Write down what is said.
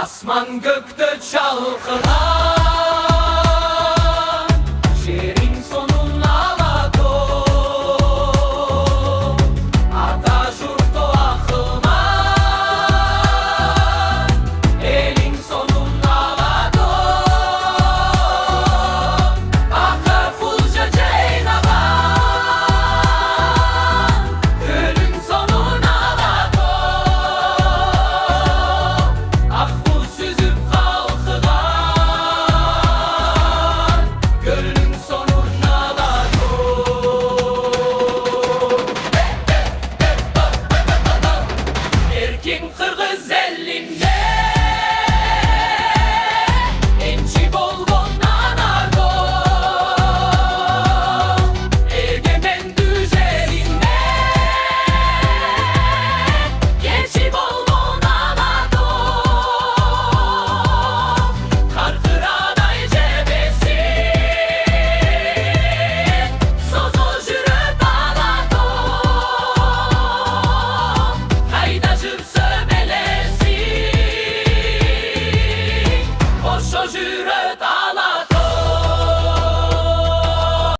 Asman gökte çalkalan, şehrin sonun ağladı. Ata jurto akılman, elin sonun ağladı. Akı fulca ceynavan, gülün sonun ağladı. Ah bu süzüp kalkıdan, gölün sonun ağladı. Erkin kırgın